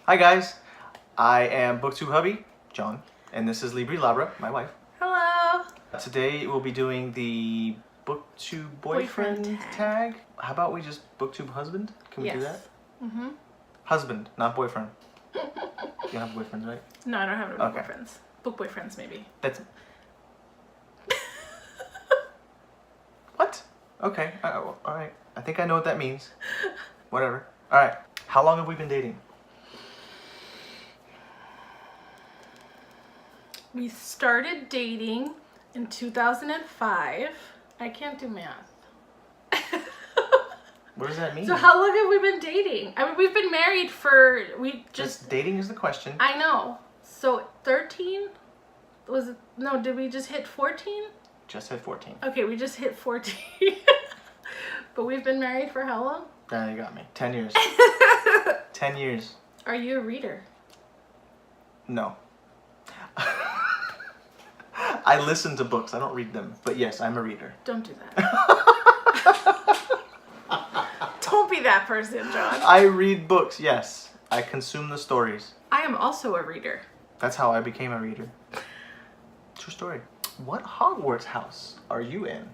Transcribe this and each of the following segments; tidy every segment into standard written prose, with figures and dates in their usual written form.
Hi guys, I am BookTube hubby, John, and this is Libri Labra, my wife. Hello. Today we'll be doing the BookTube boyfriend tag. How about we just BookTube husband? Can we do that? Mm-hmm. Husband, not boyfriend. You don't have boyfriends, right? No, I don't have any boyfriends. Book boyfriends, maybe. That's... What? Okay, alright. I think I know what that means. Whatever. Alright, how long have we been dating? We started dating in 2005. I can't do math. What does that mean? So how long have we been dating? I mean, we've been married for, Just dating is the question. I know. So 13? Was it, no, did we just hit 14? Just hit 14. Okay, we just hit 14. But we've been married for how long? Now you got me. 10 years. 10 years. Are you a reader? No. I listen to books. I don't read them. But yes, I'm a reader. Don't do that. Don't be that person, John. I read books, yes. I consume the stories. I am also a reader. That's how I became a reader. True story. What Hogwarts house are you in?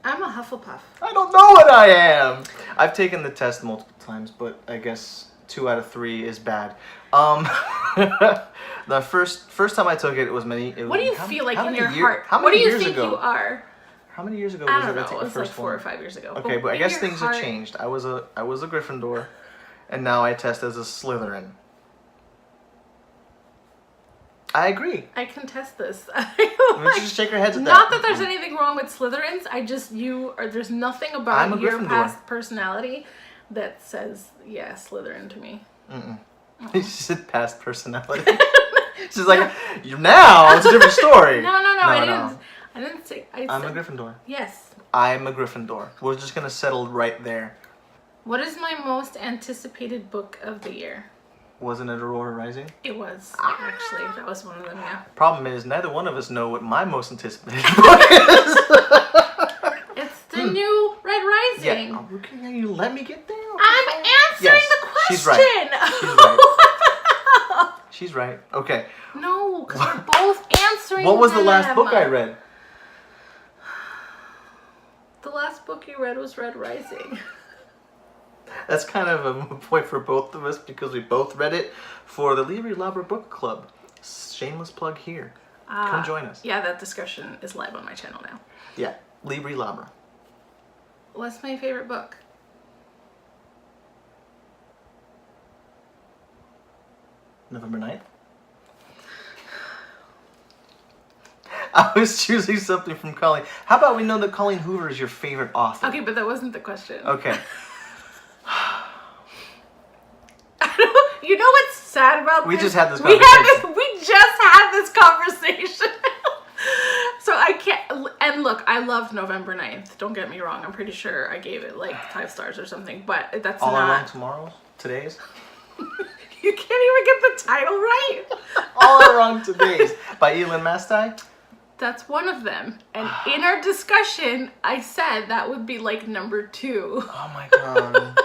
I'm a Hufflepuff. I don't know what I am. I've taken the test multiple times, but I guess 2 out of 3 is bad. The first time I took it, it was many. What do you feel like in your heart? How many what do you years think ago? you are? How many years ago I was don't it? know. I It was the like first 4 or one? 5 years ago. Okay, but I guess things have changed. I was a Gryffindor, and now I test as a Slytherin. I agree. I contest this. Let's just shake our heads at that. Not that there's anything wrong with Slytherins. There's nothing about your past personality that says, yeah, Slytherin to me. Mm-mm. You said past personality. She's like, now it's a different story. No, I didn't say. I'm a Gryffindor. Yes. I'm a Gryffindor. We're just gonna settle right there. What is my most anticipated book of the year? Wasn't it Aurora Rising? It was, actually. That was one of them, yeah. Problem is, neither one of us know what my most anticipated book is. It's the new Red Rising. Yeah. Okay, you let me get there. I'm answering the question. She's right. She's right. She's right. Okay. No, because we're both answering. What was the last book I read? The last book you read was Red Rising. That's kind of a point for both of us because we both read it for the Libri Labra book club. Shameless plug here. Come join us. Yeah, that discussion is live on my channel now. Yeah, Libri Labra. What's my favorite book? November 9th? I was choosing something from Colleen. How about we know that Colleen Hoover is your favorite author? Okay, but that wasn't the question. Okay. You know what's sad about this? We just had this conversation. We just had this conversation. So I can't, and look, I love November 9th. Don't get me wrong. I'm pretty sure I gave it like 5 stars or something, but that's All not. Our Wrong Tomorrows? Today's? You can't even get the title right. All Our Wrong Todays by Elin Mastai? That's one of them. And in our discussion, I said that would be like number 2. Oh my god.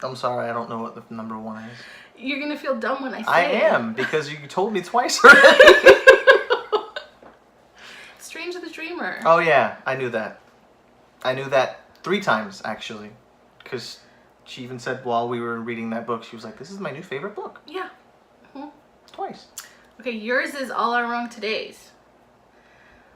I'm sorry, I don't know what the number 1 is. You're gonna feel dumb when I say I it. am, because you told me twice already. Strange the Dreamer. Oh yeah, I knew that. I knew that 3 times, actually. Because she even said while we were reading that book, she was like, this is my new favorite book. Yeah. Mm-hmm. Twice. Okay, yours is All Our Wrong Todays.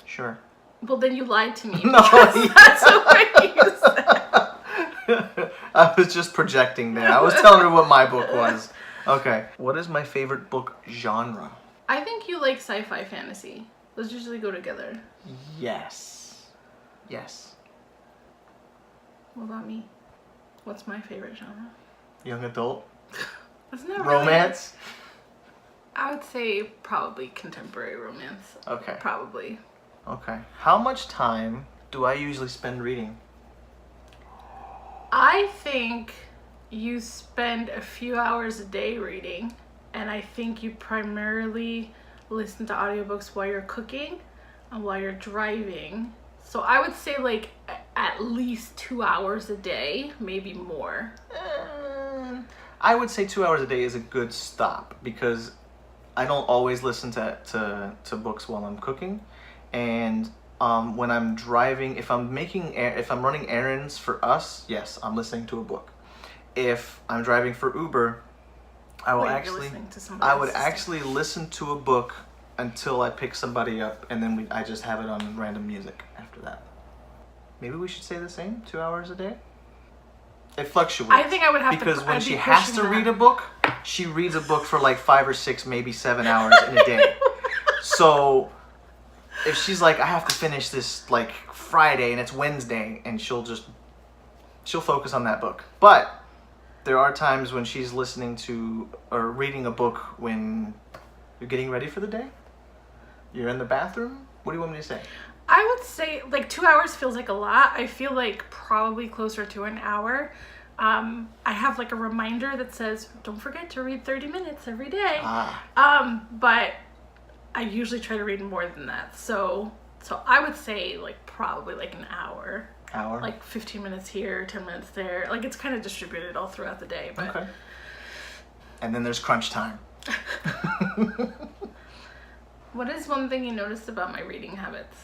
Sure. Well, then you lied to me. No. That's what you said. I was just projecting there. I was telling her what my book was. Okay. What is my favorite book genre? I think you like sci-fi fantasy. Those usually go together. Yes. Yes. What about me? What's my favorite genre? Young adult? Isn't that Romance? I would say probably contemporary romance. Okay. Probably. Okay. How much time do I usually spend reading? I think you spend a few hours a day reading, and I think you primarily listen to audiobooks while you're cooking and while you're driving. So I would say like at least 2 hours a day, maybe more. I would say 2 hours a day is a good stop because I don't always listen to books while I'm cooking, and when I'm driving, if I'm running errands for us, yes, I'm listening to a book. If I'm driving for Uber, I would actually listen to a book until I pick somebody up, and then I just have it on random music after that. Maybe we should say the same, 2 hours a day? It fluctuates. I think I would have because when she has to read a book, she reads a book for like 5 or 6, maybe 7 hours in a day. So if she's like, I have to finish this like Friday and it's Wednesday, and she'll focus on that book. But there are times when she's listening to or reading a book when you're getting ready for the day. You're in the bathroom. What do you want me to say? I would say like 2 hours feels like a lot. I feel like probably closer to an hour. I have like a reminder that says, don't forget to read 30 minutes every day. But I usually try to read more than that. So I would say like probably like an hour. Like 15 minutes here, 10 minutes there. Like it's kind of distributed all throughout the day. But... Okay. And then there's crunch time. What is one thing you noticed about my reading habits?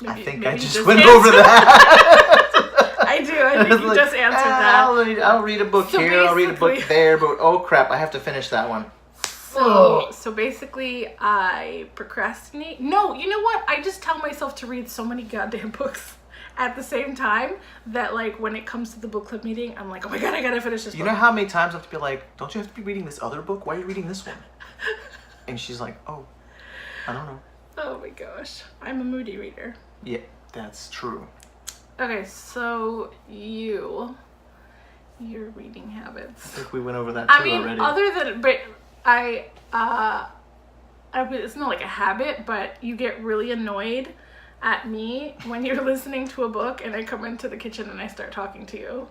I think I just went over that. I do. I think you just answered that. I'll read a book here. I'll read a book there. But oh crap, I have to finish that one. So basically, I procrastinate. No, you know what? I just tell myself to read so many goddamn books at the same time that like when it comes to the book club meeting, I'm like, oh my god, I gotta finish this book. You know how many times I have to be like, don't you have to be reading this other book? Why are you reading this one? And she's like, oh, I don't know. Oh my gosh. I'm a moody reader. Yeah, that's true. Okay, so your reading habits. I think we went over that too already. Other than, but it's not like a habit, but you get really annoyed at me when you're listening to a book and I come into the kitchen and I start talking to you.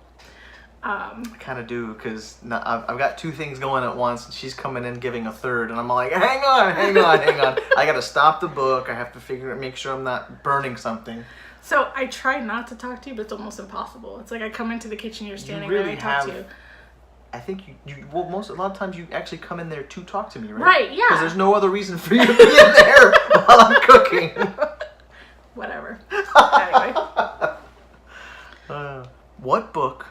I kind of do, because I've got 2 things going at once, and she's coming in giving a third, and I'm like, hang on. I gotta stop the book. I have to make sure I'm not burning something. So I try not to talk to you, but it's almost impossible. It's like I come into the kitchen, you're standing there, and I talk to you. I think a lot of times you actually come in there to talk to me, right? Right, yeah. Because there's no other reason for you to be in there while I'm cooking. Whatever. Anyway. What book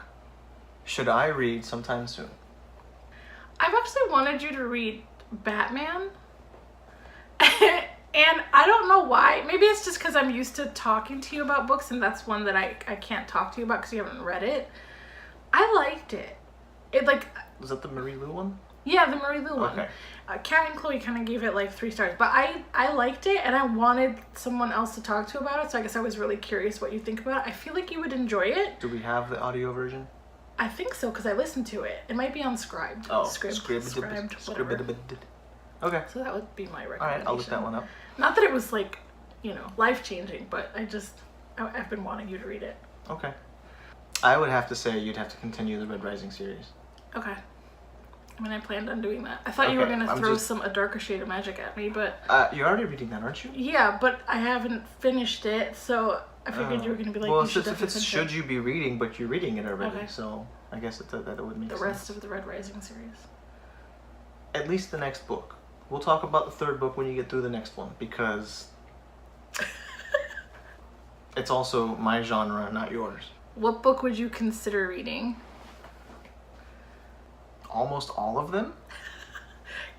should I read sometime soon? I've actually wanted you to read Batman. And I don't know why. Maybe it's just because I'm used to talking to you about books, and that's one that I can't talk to you about because you haven't read it. I liked it. Was that the Marie Lu one? Yeah, the Marie Lu one. Okay. Kat and Chloe kind of gave it like 3 stars, but I liked it, and I wanted someone else to talk to about it, so I guess I was really curious what you think about it. I feel like you would enjoy it. Do we have the audio version? I think so, because I listened to it. It might be on Scribd. Oh, Scribd, whatever. Okay. So that would be my recommendation. Alright, I'll look that one up. Not that it was like, life-changing, but I've been wanting you to read it. Okay. I would have to say you'd have to continue the Red Rising series. Okay. I mean, I planned on doing that. I thought you were going to throw A Darker Shade of Magic at me, but... You're already reading that, aren't you? Yeah, but I haven't finished it, so I figured you were going to be like, well, you should if it's should you be reading, but you're reading it already, okay. So I guess that would make sense. The rest of the Red Rising series. At least the next book. We'll talk about the 3rd book when you get through the next one, because it's also my genre, not yours. What book would you consider reading? Almost all of them?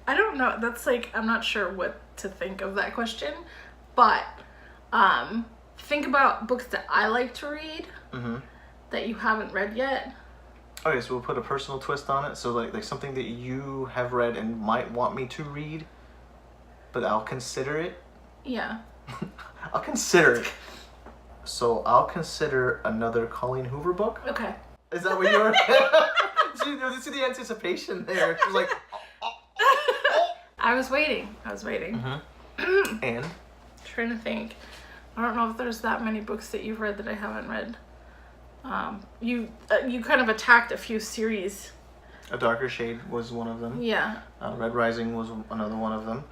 I don't know. That's like, I'm not sure what to think of that question, but think about books that I like to read that you haven't read yet. Okay, so we'll put a personal twist on it. So like something that you have read and might want me to read, but I'll consider it. Yeah. I'll consider it. So I'll consider another Colleen Hoover book. Okay. Is that what you're... See the anticipation there. It was like... I was waiting. And? Trying to think. I don't know if there's that many books that you've read that I haven't read. You kind of attacked a few series. A Darker Shade was one of them. Yeah. Red Rising was another one of them.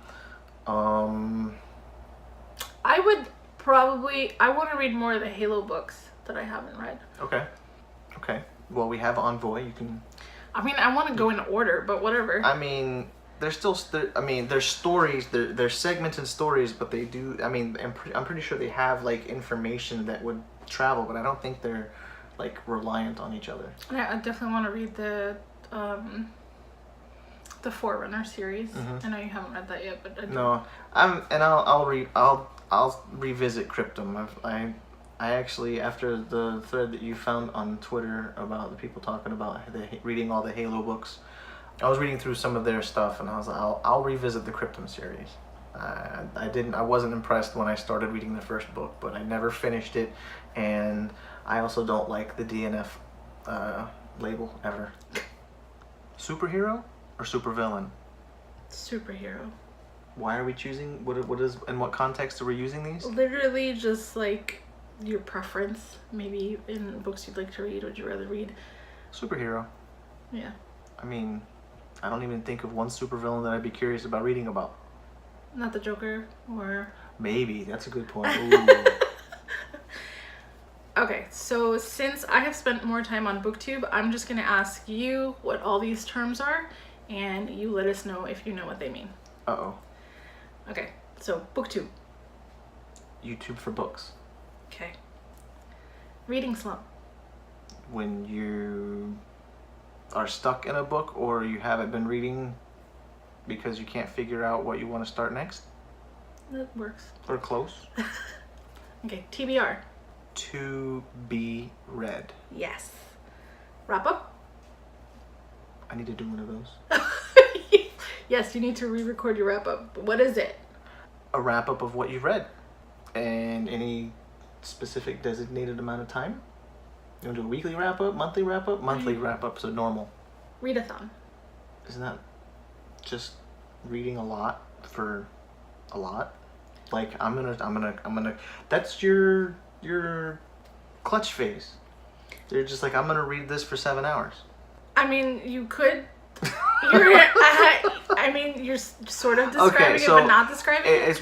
I want to read more of the Halo books that I haven't read. Okay. Well, we have Envoy. You can I mean, I want to go in order, but whatever. I mean, there's still, there's stories, there's segments and stories, but they do, I'm pretty sure they have, like, information that would travel, but I don't think they're, like, reliant on each other. Yeah, I definitely want to read the Forerunner series. I know you haven't read that yet, but I do. No, I'll revisit Cryptum. I actually, after the thread that you found on Twitter about the people talking about reading all the Halo books, I was reading through some of their stuff, and I was like, I'll revisit the Cryptum series. I wasn't impressed when I started reading the first book, but I never finished it, and I also don't like the DNF label ever. Superhero or supervillain? Superhero. Why are we choosing? What is? In what context are we using these? Literally, just like your preference. Maybe in books you'd like to read, would you rather read? Superhero. Yeah. I mean, I don't even think of one supervillain that I'd be curious about reading about. Not the Joker, or... Maybe. That's a good point. Ooh. Okay, so since I have spent more time on BookTube, I'm just going to ask you what all these terms are, and you let us know if you know what they mean. Uh-oh. Okay, so BookTube. YouTube for books. Okay. Reading slump. When you are stuck in a book or you haven't been reading because you can't figure out what you want to start next? That works. Or close. Okay, TBR. To be read. Yes. Wrap up? I need to do one of those. Yes, you need to re-record your wrap up. What is it? A wrap up of what you've read. And any specific designated amount of time? You want to do a weekly wrap up, monthly wrap up? Monthly wrap up's a normal. Readathon. Isn't that just reading a lot for a lot? Like I'm gonna that's your clutch phase. They're just like, I'm gonna read this for 7 hours. I mean, you could. I mean, you're sort of describing it, but not describing it.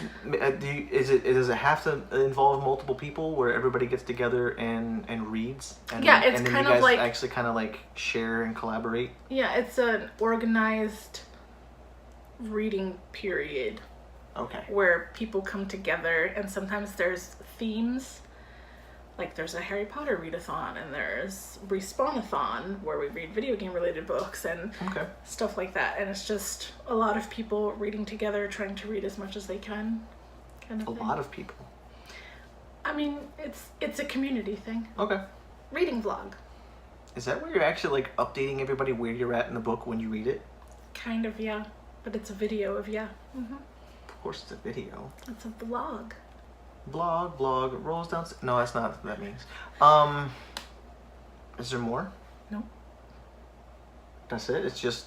Does it have to involve multiple people where everybody gets together and reads? And yeah, it's and then kind you guys of like actually kind of like share and collaborate. Yeah, it's an organized reading period. Okay. Where people come together, and sometimes there's themes. Like there's a Harry Potter readathon, and there's Respawnathon, where we read video game related books and stuff like that. And it's just a lot of people reading together, trying to read as much as they can. Kind of a thing. lot of people. I mean, it's a community thing. Okay. Reading vlog. Is that where you're actually like updating everybody where you're at in the book when you read it? Kind of, yeah. But it's a video of Of course, it's a video. It's a vlog. Blog, rolls down. No, that's not what that means. Is there more? No. That's it? It's just,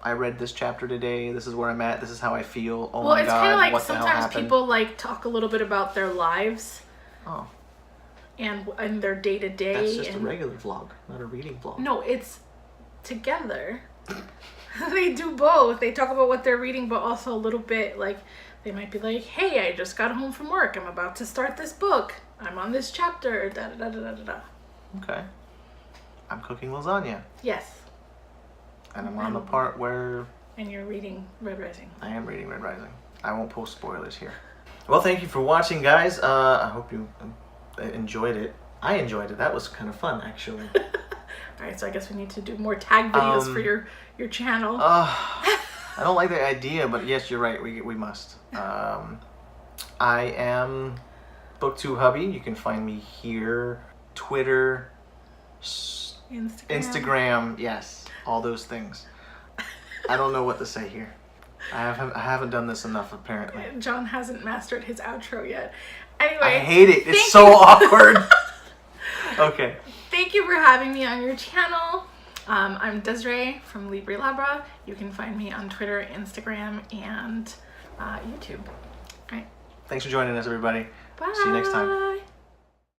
I read this chapter today, this is where I'm at, this is how I feel, oh well, my it's god, kind of like what the hell sometimes happened? people like talk a little bit about their lives. Oh. And their day to day. That's just a regular vlog, not a reading vlog. No, it's together. They do both. They talk about what they're reading, but also a little bit like, they might be like, hey, I just got home from work. I'm about to start this book. I'm on this chapter. Da da da da da da. Okay. I'm cooking lasagna. Yes. And I'm on the part where... And you're reading Red Rising. I am reading Red Rising. I won't post spoilers here. Well, thank you for watching, guys. I hope you enjoyed it. I enjoyed it. That was kind of fun, actually. Alright, so I guess we need to do more tag videos for your channel. I don't like the idea, but yes, you're right. We must. I am BookTube Hubby. You can find me here. Twitter, Instagram. Yes, all those things. I don't know what to say here. I haven't done this enough, apparently. John hasn't mastered his outro yet. Anyway, I hate it. It's so awkward. Okay. Thank you for having me on your channel. I'm Desiree from Libri Labra. You can find me on Twitter, Instagram, and YouTube. All right. Thanks for joining us, everybody. Bye. See you next time.